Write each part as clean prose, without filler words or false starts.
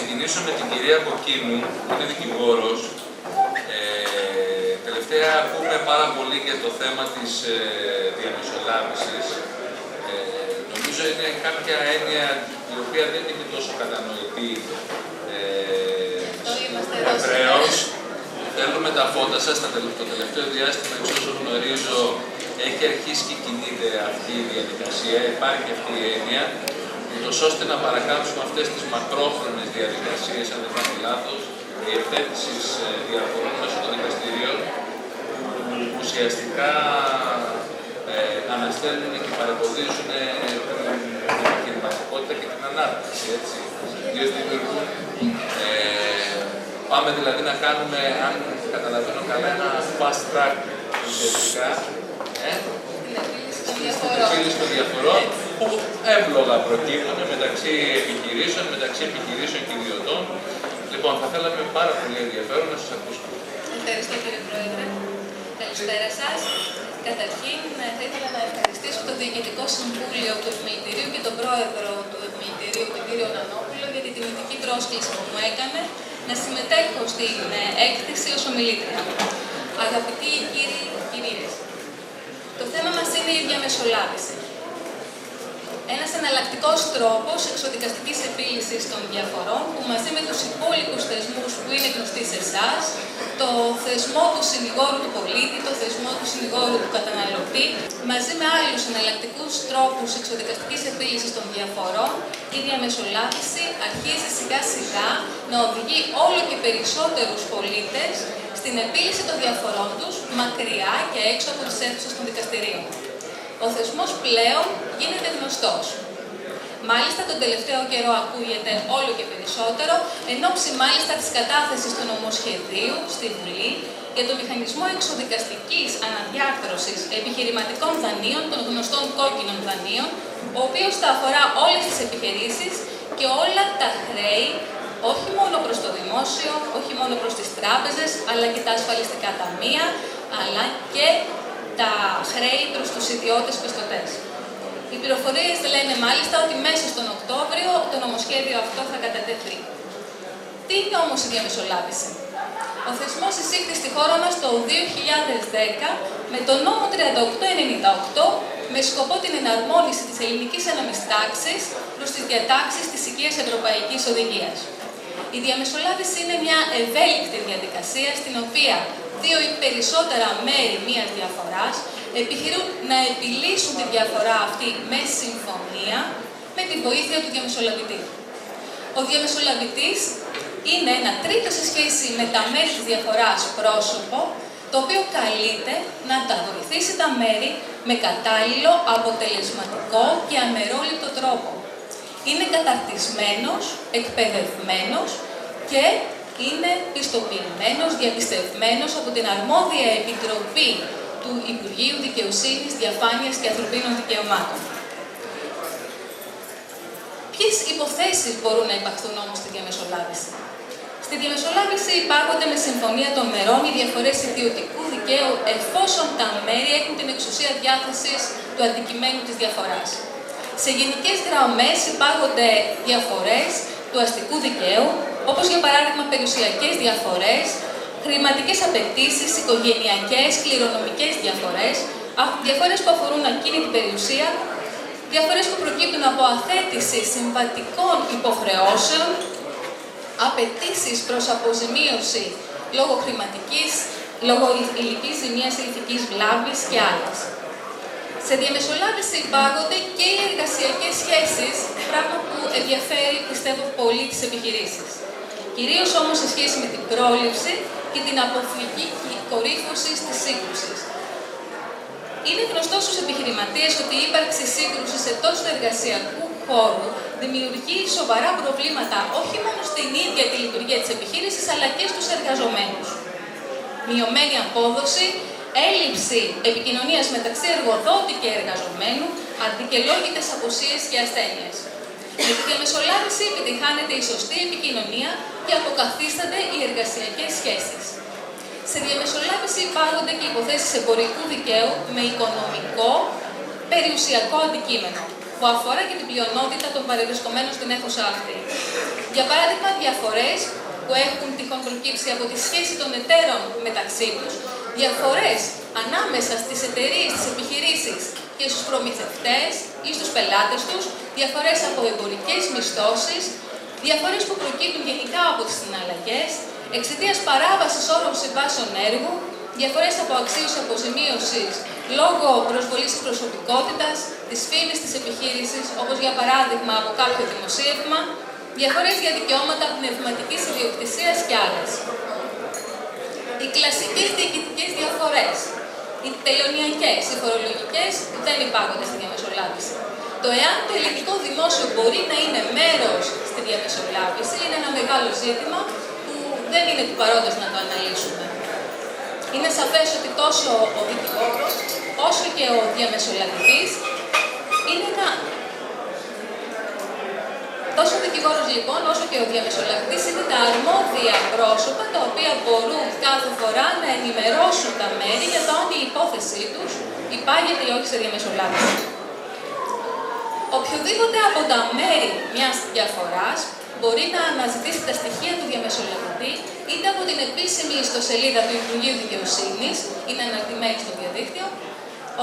ξεκινήσω με την κυρία Κοκκίνου, που είναι δικηγόρος. Τελευταία ακούμε πάρα πολύ για το θέμα της διαμεσολάβησης. Νομίζω είναι κάποια έννοια η οποία δεν είναι τόσο κατανοητή ευρέως. Θέλουμε τα φώτα σας. Το τελευταίο διάστημα, εξ όσων γνωρίζω, έχει αρχίσει και κινείται αυτή η διαδικασία. Υπάρχει αυτή η έννοια, ώστε να παρακάμψουμε αυτές τις μακρόχρονες διαδικασίες, αν δεν κάνω λάθος, διευθέτησης διαφορών μέσω των δικαστηρίων, που ουσιαστικά αναστέλνουν και παρεμποδίζουν την επιχειρηματικότητα και την ανάπτυξη, έτσι. Ιδίως δημιουργούν. Πάμε δηλαδή να κάνουμε, αν καταλαβαίνω καλά, ένα fast track ουσιαστικά, στην επίλυση των διαφορών, που εύλογα προκύπτουν μεταξύ επιχειρήσεων και ιδιωτών. Λοιπόν, θα θέλαμε πάρα πολύ ενδιαφέρον να σας ακούσουμε. Ευχαριστώ, κύριε Πρόεδρε. Καλησπέρα σας. Καταρχήν, θα ήθελα να ευχαριστήσω το Διοικητικό Συμβούλιο του Επιμελητηρίου και τον Πρόεδρο του Επιμελητηρίου, τον κύριο Νανόπουλο, για την τιμητική πρόσκληση που μου έκανε να συμμετέχω στην έκθεση ως ομιλήτρια. Αγαπητοί κύριοι και κυρίες, το θέμα μας είναι η διαμεσολάβηση. Ένας εναλλακτικός τρόπος εξοδικαστικής επίλυσης των διαφορών που μαζί με τους υπόλοιπους θεσμούς που είναι γνωστοί σε εσάς, το θεσμό του συνηγόρου του πολίτη, το θεσμό του συνηγόρου του καταναλωτή, μαζί με άλλους εναλλακτικούς τρόπους εξοδικαστικής επίλυσης των διαφορών, η διαμεσολάβηση αρχίζει σιγά σιγά να οδηγεί όλο και περισσότερους πολίτες στην επίλυση των διαφορών τους μακριά και έξω από τις αίθουσες των δικαστηρίων. Ο θεσμός πλέον γίνεται γνωστός. Μάλιστα, τον τελευταίο καιρό ακούγεται όλο και περισσότερο, εν ώψη μάλιστα της κατάθεσης του νομοσχεδίου στη Βουλή για το μηχανισμό εξοδικαστικής αναδιάρθρωσης επιχειρηματικών δανείων, των γνωστών κόκκινων δανείων, ο οποίος θα αφορά όλες τις επιχειρήσεις και όλα τα χρέη, όχι μόνο προς το δημόσιο, όχι μόνο προς τις τράπεζες, αλλά και τα ασφαλιστικά ταμεία, αλλά και τα χρέη προς τους ιδιώτες πιστωτές. Οι πληροφορίες λένε μάλιστα ότι μέσα στον Οκτώβριο το νομοσχέδιο αυτό θα κατατεθεί. Τι είναι όμως η διαμεσολάβηση? Ο θεσμός εισήχθη στη χώρα μας το 2010 με τον νόμο 3898 με σκοπό την εναρμόνιση της ελληνικής ένομης τάξης προς τις διατάξεις της οικείας Ευρωπαϊκής Οδηγίας. Η διαμεσολάβηση είναι μια ευέλικτη διαδικασία στην οποία δύο ή περισσότερα μέρη μιας διαφοράς επιχειρούν να επιλύσουν τη διαφορά αυτή με συμφωνία με τη βοήθεια του διαμεσολαβητή. Ο διαμεσολαβητής είναι ένα τρίτο σε σχέση με τα μέρη της διαφοράς πρόσωπο, το οποίο καλείται να τα βοηθήσει τα μέρη με κατάλληλο, αποτελεσματικό και αμερόληπτο τρόπο. Είναι καταρτισμένος, εκπαιδευμένος και είναι πιστοποιημένος, διαπιστευμένος από την αρμόδια Επιτροπή του Υπουργείου Δικαιοσύνης, Διαφάνειας και Ανθρωπίνων Δικαιωμάτων. Ποιες υποθέσεις μπορούν να υπαχθούν όμως στη διαμεσολάβηση? Στη διαμεσολάβηση υπάγονται με συμφωνία των μερών οι διαφορές ιδιωτικού δικαίου εφόσον τα μέρη έχουν την εξουσία διάθεσης του αντικειμένου της διαφοράς. Σε γενικές γραμμές υπάγονται διαφορές του αστικού δικαίου, όπως για παράδειγμα περιουσιακές διαφορές, χρηματικές απαιτήσεις, οικογενειακές, κληρονομικές διαφορές, διαφορές που αφορούν ακίνητη περιουσία, διαφορές που προκύπτουν από αθέτηση συμβατικών υποχρεώσεων, απαιτήσεις προς αποζημίωση λόγω χρηματικής, λόγω υλικής ζημίας ή ηθικής βλάβης και άλλες. Σε διαμεσολάβηση υπάγονται και οι εργασιακές σχέσεις, πράγμα που ενδιαφέρει, πιστεύω, πολύ τις επιχειρήσεις. Κυρίως όμως σε σχέση με την πρόληψη και την αποφυγή κορύφωσης της σύγκρουσης. Είναι γνωστό στους επιχειρηματίες ότι η ύπαρξη σύγκρουσης εντός του εργασιακού χώρου δημιουργεί σοβαρά προβλήματα όχι μόνο στην ίδια τη λειτουργία της επιχείρησης, αλλά και στους εργαζομένους. Μειωμένη απόδοση, έλλειψη επικοινωνίας μεταξύ εργοδότη και εργαζομένου, αντικελόγητες απουσίες και ασθένειες. Με τη διαμεσολάβηση επιτυγχάνεται η σωστή επικοινωνία και αποκαθίστανται οι εργασιακές σχέσεις. Σε διαμεσολάβηση υπάγονται και υποθέσεις εμπορικού δικαίου με οικονομικό, περιουσιακό αντικείμενο, που αφορά και την πλειονότητα των παρευρισκομένων στην αίθουσα αυτή. Για παράδειγμα, διαφορές που έχουν τυχόν προκύψει από τη σχέση των εταίρων μεταξύ τους, διαφορές ανάμεσα στις εταιρείες, στις επιχειρήσεις και στους προμηθευτές ή στους πελάτες τους, διαφορές από εμπορικές μισθώσεις, διαφορές που προκύπτουν γενικά από τις συναλλαγές, εξαιτίας παράβασης όρων συμβάσεων έργου, διαφορές από αξίωση αποζημίωσης λόγω προσβολής της προσωπικότητας, της φήμης της επιχείρησης, όπως για παράδειγμα από κάποιο δημοσίευμα, διαφορές για δικαιώματα πνευματικής ιδιοκτησίας και άλλες. Οι κλασικές διοικητικές διαφορές, οι τελωνειακές, οι φορολογικές, δεν υπάρχονται στη διαμεσολάβηση. Το εάν το ελληνικό δημόσιο μπορεί να είναι μέρος στη διαμεσολάβηση είναι ένα μεγάλο ζήτημα που δεν είναι του παρόντος να το αναλύσουμε. Είναι σαφές ότι τόσο ο δικηγόρος όσο και ο διαμεσολαβητής είναι ένα... Τόσο ο δικηγόρος λοιπόν όσο και ο διαμεσολαβητής είναι τα αρμόδια πρόσωπα τα οποία μπορούν κάθε φορά να ενημερώσουν τα μέρη για το αν η υπόθεσή τους υπάγεται ή όχι σε διαμεσολάβηση. Οποιοδήποτε από τα μέρη μιας διαφοράς μπορεί να αναζητήσει τα στοιχεία του διαμεσολαβητή είτε από την επίσημη ιστοσελίδα του Υπουργείου Δικαιοσύνης, είναι αναρτημένη στο διαδίκτυο,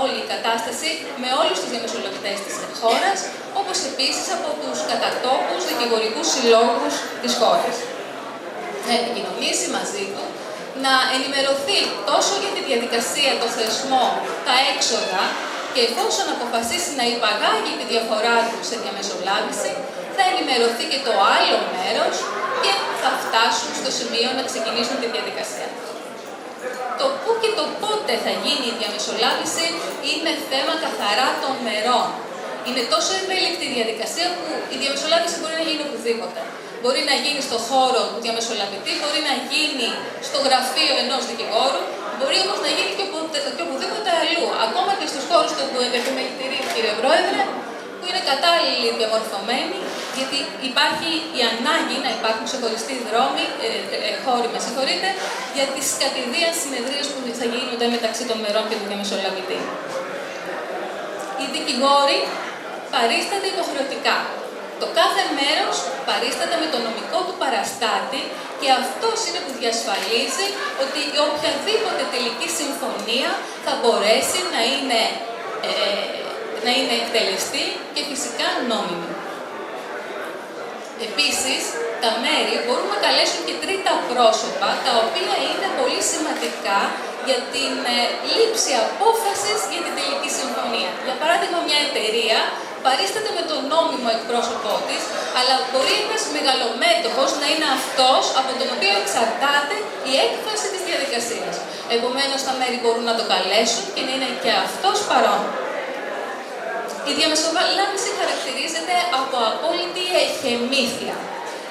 όλη η κατάσταση με όλους τους διαμεσολαβητές της χώρας, όπως επίσης από τους κατατόπους δικηγορικούς συλλόγους της χώρας. Να επικοινωνήσει μαζί του, να ενημερωθεί τόσο για τη διαδικασία, το θεσμό, τα έξοδα και εφόσον αποφασίσει να υπαγάγει τη διαφορά του σε διαμεσολάβηση, θα ενημερωθεί και το άλλο μέρος και θα φτάσουν στο σημείο να ξεκινήσουν τη διαδικασία. Το πού και το πότε θα γίνει η διαμεσολάβηση είναι θέμα καθαρά των μερών. Είναι τόσο ευέλικτη η διαδικασία που η διαμεσολάβηση μπορεί να γίνει οπουδήποτε. Μπορεί να γίνει στο χώρο του διαμεσολαβητή, μπορεί να γίνει στο γραφείο ενός δικηγόρου, μπορεί όμως να γίνει και οπουδήποτε αλλού. Ακόμα και στους χώρους του επιμελητηρίου, κύριε Πρόεδρε, που είναι κατάλληλοι διαμορφωμένοι, γιατί υπάρχει η ανάγκη να υπάρχουν ξεχωριστοί δρόμοι, χώροι, για τις κατηδίαν συνεδρίες που θα γίνονται μεταξύ των μερών και του διαμεσολαβητή. Οι δικηγόροι παρίστανται υποχρεωτικά. Το κάθε μέρος παρίσταται με το νομικό του παραστάτη και αυτός είναι που διασφαλίζει ότι οποιαδήποτε τελική συμφωνία θα μπορέσει να είναι εκτελεστή και φυσικά νόμιμη. Επίσης, τα μέρη μπορούν να καλέσουν και τρίτα πρόσωπα, τα οποία είναι πολύ σημαντικά για την λήψη απόφασης για την τελική συμφωνία. Για παράδειγμα, μια εταιρεία παρίσταται με τον νόμιμο εκπρόσωπό της, αλλά μπορεί ένας μεγαλομέτωχος να είναι αυτός από τον οποίο εξαρτάται η έκβαση της διαδικασίας. Επομένως, τα μέρη μπορούν να το καλέσουν και να είναι και αυτός παρόν. Η διαμεσολάβηση χαρακτηρίζεται από απόλυτη εχεμήθεια.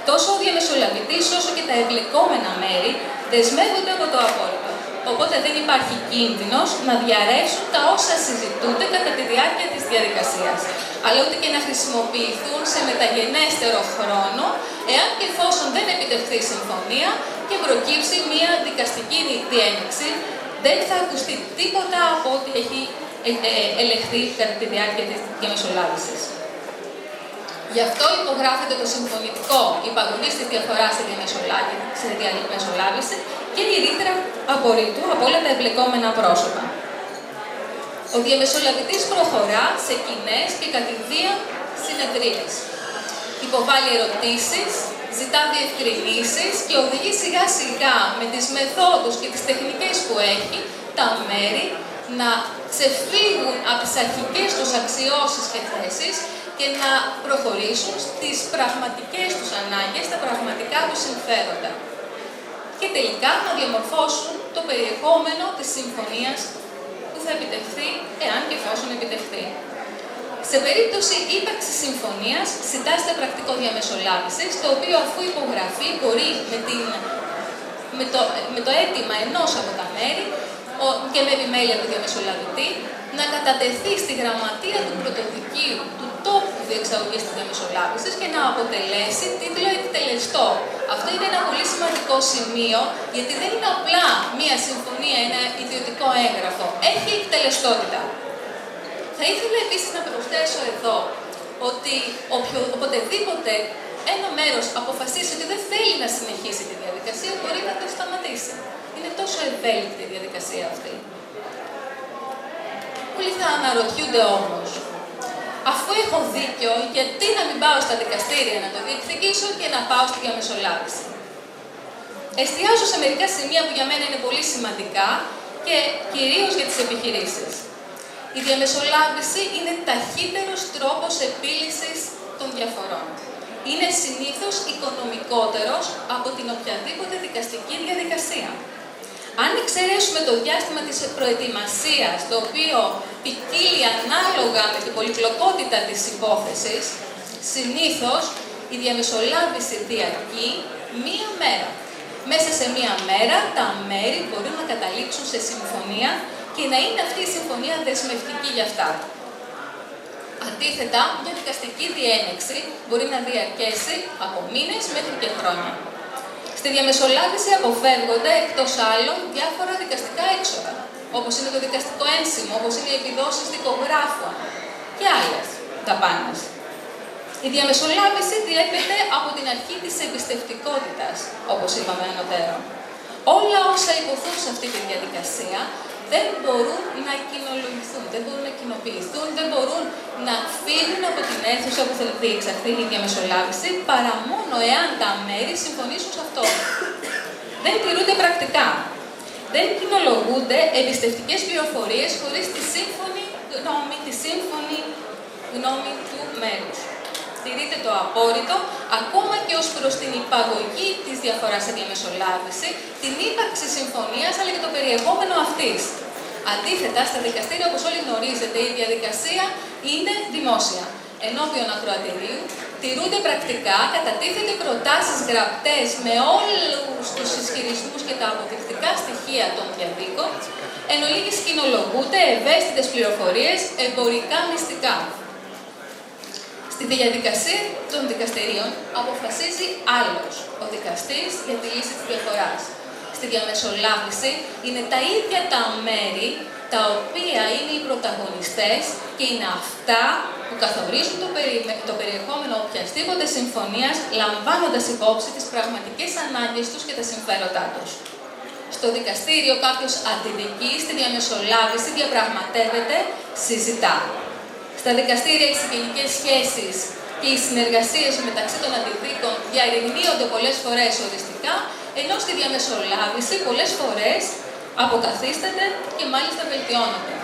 Τόσο ο διαμεσολαβητής όσο και τα εμπλεκόμενα μέρη δεσμεύονται από το απόρριτο. Οπότε δεν υπάρχει κίνδυνος να διαρρεύσουν τα όσα συζητούνται κατά τη διάρκεια της διαδικασίας, αλλά ούτε και να χρησιμοποιηθούν σε μεταγενέστερο χρόνο, εάν και εφόσον δεν επιτευχθεί συμφωνία και προκύψει μια δικαστική διένεξη, δεν θα ακουστεί τίποτα από ό,τι έχει ελεγχθεί κατά τη διάρκεια της διαμεσολάβησης. Γι' αυτό υπογράφεται το συμφωνητικό υπαγωγής της διαφοράς στη διαμεσολάβηση και η ρήτρα απορρίτου από όλα τα εμπλεκόμενα πρόσωπα. Ο διαμεσολαβητής προχωρά σε κοινές και κατηδίαν συνεδρίες. Υποβάλλει ερωτήσεις, ζητά διευκρινήσεις και οδηγεί σιγά σιγά με τις μεθόδους και τις τεχνικές που έχει τα μέρη να ξεφύγουν από τις αρχικές τους αξιώσεις και θέσεις και να προχωρήσουν στις πραγματικές τους ανάγκες, τα πραγματικά τους συμφέροντα. Και τελικά να διαμορφώσουν το περιεχόμενο της συμφωνίας που θα επιτευχθεί, εάν και εφόσον επιτευχθεί. Σε περίπτωση ύπαρξης συμφωνίας, συντάσσεται πρακτικό διαμεσολάβησης, το οποίο αφού υπογραφεί μπορεί με το αίτημα ενός από τα μέρη και με επιμέλεια του διαμεσολαβητή, να κατατεθεί στη γραμματεία του πρωτοδικείου του τόπου διεξαγωγής της διαμεσολάβησης και να αποτελέσει τίτλο εκτελεστό. Αυτό είναι ένα πολύ σημαντικό σημείο, γιατί δεν είναι απλά μία συμφωνία, ένα ιδιωτικό έγγραφο. Έχει εκτελεστότητα. Θα ήθελα επίσης να προσθέσω εδώ ότι οποτεδήποτε ένα μέρος αποφασίσει ότι δεν θέλει να συνεχίσει τη διαδικασία, μπορεί να το σταματήσει. Είναι τόσο ευέλικτη η διαδικασία αυτή. Πολλοί θα αναρωτιούνται όμως, αφού έχω δίκιο, γιατί να μην πάω στα δικαστήρια να το διεκδικήσω και να πάω στη διαμεσολάβηση. Εστιάζω σε μερικά σημεία που για μένα είναι πολύ σημαντικά και κυρίως για τις επιχειρήσεις. Η διαμεσολάβηση είναι ταχύτερος τρόπος επίλυσης των διαφορών. Είναι συνήθως οικονομικότερος από την οποιαδήποτε δικαστική διαδικασία. Αν εξαιρέσουμε το διάστημα της προετοιμασίας, το οποίο ποικίλει ανάλογα με την πολυπλοκότητα της υπόθεσης, συνήθως η διαμεσολάβηση διαρκεί μία μέρα. Μέσα σε μία μέρα τα μέρη μπορούν να καταλήξουν σε συμφωνία και να είναι αυτή η συμφωνία δεσμευτική για αυτά. Αντίθετα, μια δικαστική διένεξη μπορεί να διαρκέσει από μήνες μέχρι και χρόνια. Στη διαμεσολάβηση αποφεύγονται εκτός άλλων διάφορα δικαστικά έξοδα, όπως είναι το δικαστικό ένσημο, όπως είναι οι επιδόσεις δικογράφων και άλλες δαπάνες. Η διαμεσολάβηση διέπεται από την αρχή της εμπιστευτικότητας, όπως είπαμε ανωτέρα. Όλα όσα υποθούν σε αυτή τη διαδικασία δεν μπορούν να κοινολογηθούν, δεν μπορούν να κοινοποιηθούν, δεν μπορούν να φύγουν από την αίθουσα που θα διεξαχθεί η διαμεσολάβηση, παρά μόνο εάν τα μέρη συμφωνήσουν σε αυτό. Δεν τηρούνται πρακτικά. Δεν κοινολογούνται εμπιστευτικές πληροφορίες χωρίς τη σύμφωνη γνώμη του μέρους. Τηρείται το απόρριτο, ακόμα και ως προς την υπαγωγή της διαφοράς σε διαμεσολάβηση, την ύπαρξη συμφωνίας, αλλά και το περιεχόμενο αυτής. Αντίθετα, στα δικαστήρια, όπως όλοι γνωρίζετε, η διαδικασία είναι δημόσια. Ενώπιον ακροατηρίου, τηρούνται πρακτικά, κατατίθενται προτάσεις γραπτές με όλους τους ισχυρισμούς και τα αποδεικτικά στοιχεία των διαδίκων, εν ολίγης κοινολογούνται ευαίσθητες πληροφορίες, εμπορικά μυστικά. Στη διαδικασία των δικαστηρίων αποφασίζει άλλος, ο δικαστής, για τη λύση της διαφοράς. Στη διαμεσολάβηση είναι τα ίδια τα μέρη τα οποία είναι οι πρωταγωνιστές και είναι αυτά που καθορίζουν το περιεχόμενο οποιασδήποτε συμφωνίας, λαμβάνοντας υπόψη τις πραγματικές ανάγκες τους και τα συμφέροντά τους. Στο δικαστήριο κάποιος αντιδικεί, στη διαμεσολάβηση διαπραγματεύεται, συζητά. Στα δικαστήρια οι συγγενικές σχέσεις και οι συνεργασίες μεταξύ των αντιδίκων διαρριγνύονται πολλές φορές οριστικά, ενώ στη διαμεσολάβηση πολλές φορές αποκαθίσταται και μάλιστα βελτιώνονται.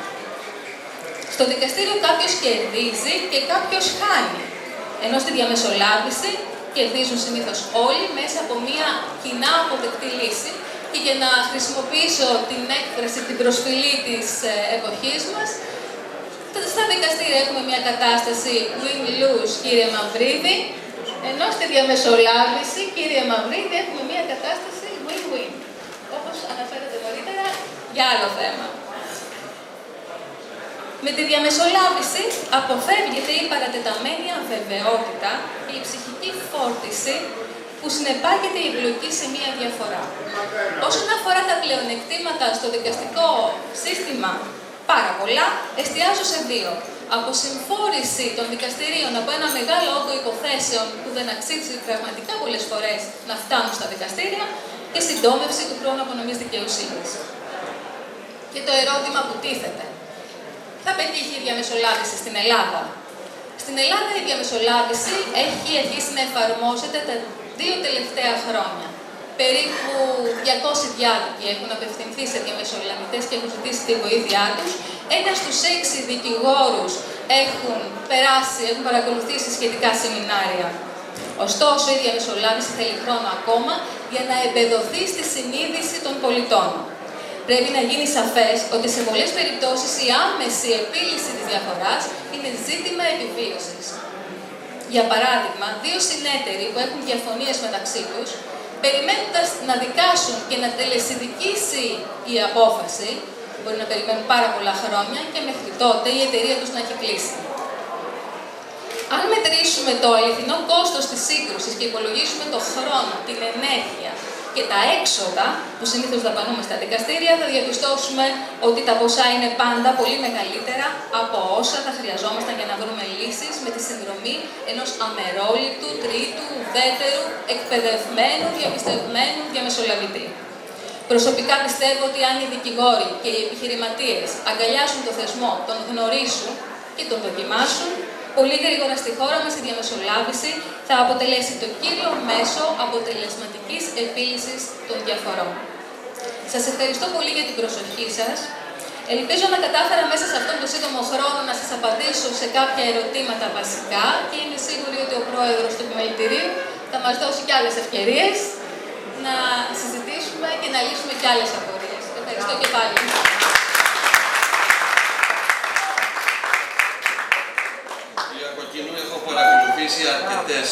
Στο δικαστήριο κάποιος κερδίζει και κάποιος χάνει, ενώ στη διαμεσολάβηση κερδίζουν συνήθως όλοι μέσα από μια κοινά αποδεκτή λύση. Και για να χρησιμοποιήσω την έκφραση, την προσφυλή της εποχής μας, στα δικαστήρια έχουμε μια κατάσταση win-lose, κύριε Μαυρίδη, ενώ στη διαμεσολάβηση, κύριε Μαυρίδη, έχουμε μια κατάσταση win-win. Όπως αναφέρατε νωρίτερα, για άλλο θέμα. Με τη διαμεσολάβηση αποφεύγεται η παρατεταμένη αβεβαιότητα και η ψυχική φόρτιση που συνεπάγεται η εμπλοκή σε μία διαφορά. Όσον αφορά τα πλεονεκτήματα στο δικαστικό σύστημα, πάρα πολλά, εστιάζω σε δύο. Αποσυμφόρηση των δικαστηρίων από ένα μεγάλο όγκο υποθέσεων που δεν αξίζει πραγματικά πολλές φορές να φτάνουν στα δικαστήρια και συντόμευση του χρόνου απονομής δικαιοσύνης. Και το ερώτημα που τίθεται. Θα πετύχει η διαμεσολάβηση στην Ελλάδα? Στην Ελλάδα η διαμεσολάβηση έχει αρχίσει να εφαρμόζεται τα 2 τελευταία χρόνια. Περίπου 200 διάδικοι έχουν απευθυνθεί σε διαμεσολαβητές και έχουν ζητήσει τη βοήθειά τους. Ένας στους 6 δικηγόρους έχουν παρακολουθήσει σχετικά σεμινάρια. Ωστόσο, η διαμεσολάβηση θέλει χρόνο ακόμα για να εμπεδοθεί στη συνείδηση των πολιτών. Πρέπει να γίνει σαφές ότι σε πολλές περιπτώσεις η άμεση επίλυση της διαφοράς είναι ζήτημα επιβίωσης. Για παράδειγμα, 2 συνέτεροι που έχουν διαφωνίες μεταξύ τους, περιμένοντας να δικάσουν και να τελεσιδικήσει η απόφαση, μπορεί να περιμένουν πάρα πολλά χρόνια και μέχρι τότε η εταιρεία τους να έχει κλείσει. Αν μετρήσουμε το αληθινό κόστος της σύγκρουσης και υπολογίσουμε το χρόνο, την ενέργεια και τα έξοδα που συνήθως δαπανούμε στα δικαστήρια, θα διαπιστώσουμε ότι τα ποσά είναι πάντα πολύ μεγαλύτερα από όσα θα χρειαζόμασταν για να βρούμε λύσεις με τη συνδρομή ενός αμερόληπτου, τρίτου, ουδέτερου, εκπαιδευμένου, διαπιστευμένου διαμεσολαβητή. Προσωπικά πιστεύω ότι αν οι δικηγόροι και οι επιχειρηματίες αγκαλιάσουν το θεσμό, τον γνωρίσουν και τον δοκιμάσουν, πολύ γρήγορα στη χώρα μας η διαμεσολάβηση θα αποτελέσει το κύριο μέσο αποτελεσματικής επίλυσης των διαφορών. Σας ευχαριστώ πολύ για την προσοχή σας. Ελπίζω να κατάφερα μέσα σε αυτόν τον σύντομο χρόνο να σας απαντήσω σε κάποια ερωτήματα βασικά και είμαι σίγουρη ότι ο πρόεδρος του Επιμελητηρίου θα μας δώσει και άλλες ευκαιρίες να συζητήσουμε και να λύσουμε και άλλες απορίες. Ευχαριστώ και πάλι. Από κοινού έχω παρακολουθήσει αρκετές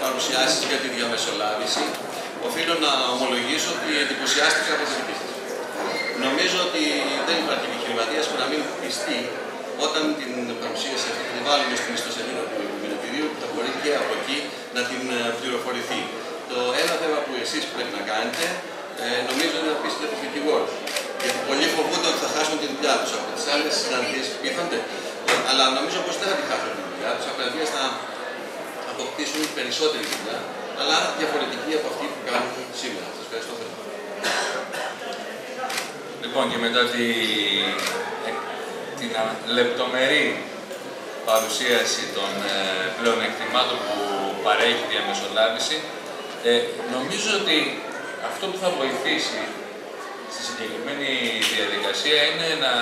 παρουσιάσεις για τη διαμεσολάβηση. Οφείλω να ομολογήσω ότι εντυπωσιάστηκα από την δική σας. Νομίζω ότι δεν υπάρχει επιχειρηματίας που να μην πιστεί όταν την παρουσίαση αυτή την βάλουμε στην ιστοσελίδα του Επιμελητηρίου, που θα μπορεί και από εκεί να την πληροφορηθεί. Το ένα θέμα που εσείς πρέπει να κάνετε, νομίζω είναι να πείσετε τους δικηγόρους. Γιατί πολλοί φοβούνται ότι θα χάσουν τη δουλειά τους από τις άλλες συναντήσεις που ήρθατε. Αλλά νομίζω πως δεν θα τη χάσουν τη δουλειά τους. Απέναντι θα αποκτήσουν περισσότερη δουλειά, αλλά διαφορετική από αυτή που κάνουν σήμερα. Σας ευχαριστώ πολύ. Λοιπόν, και μετά την λεπτομερή παρουσίαση των πλεονεκτημάτων που παρέχει η διαμεσολάβηση, νομίζω ότι αυτό που θα βοηθήσει στη συγκεκριμένη διαδικασία είναι να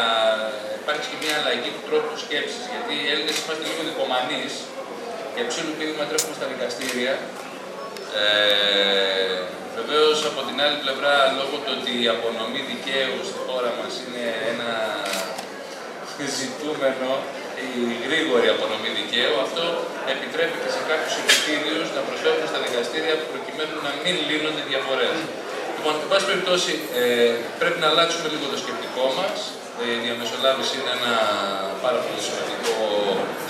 υπάρξει και μια αλλαγή του τρόπου σκέψης. Γιατί οι Έλληνες είμαστε λίγο δικομανείς και ψήλου πίδημα τρέχουμε στα δικαστήρια. Βεβαίως, από την άλλη πλευρά, λόγω του ότι η απονομή δικαίου στη χώρα μας είναι ένα ζητούμενο, η γρήγορη απονομή δικαίου, αυτό επιτρέπει και σε κάποιους επιτήριους να προσφέρουν στα δικαστήρια προκειμένου να μην λύνονται διαφορές. Λοιπόν, εν πάση περιπτώσει, πρέπει να αλλάξουμε λίγο το σκεπτικό μας. Η διαμεσολάβηση είναι ένα πάρα πολύ σημαντικό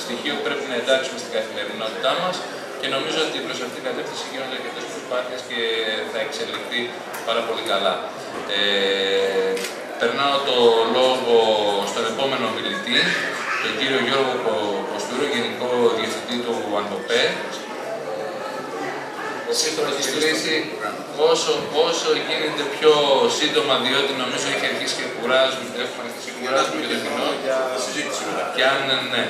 στοιχείο που πρέπει να εντάξουμε στην καθημερινότητά μας και νομίζω ότι προς αυτήν την κατεύθυνση γίνονται αρκετές προσπάθειες και θα εξελιχθεί πάρα πολύ καλά. Περνάω το λόγο στον επόμενο μιλητή, τον κύριο Γιώργο Κοστούρο, Γενικό Διευθυντή του ΑΝΤΟΠΕ. Θα τη λύσει όσο γίνεται πιο σύντομα, διότι νομίζω έχει αρχίσει και κουράζουμε, έχουμε αρχίσει και κουράζουμε και το κοινό. Και αν ναι.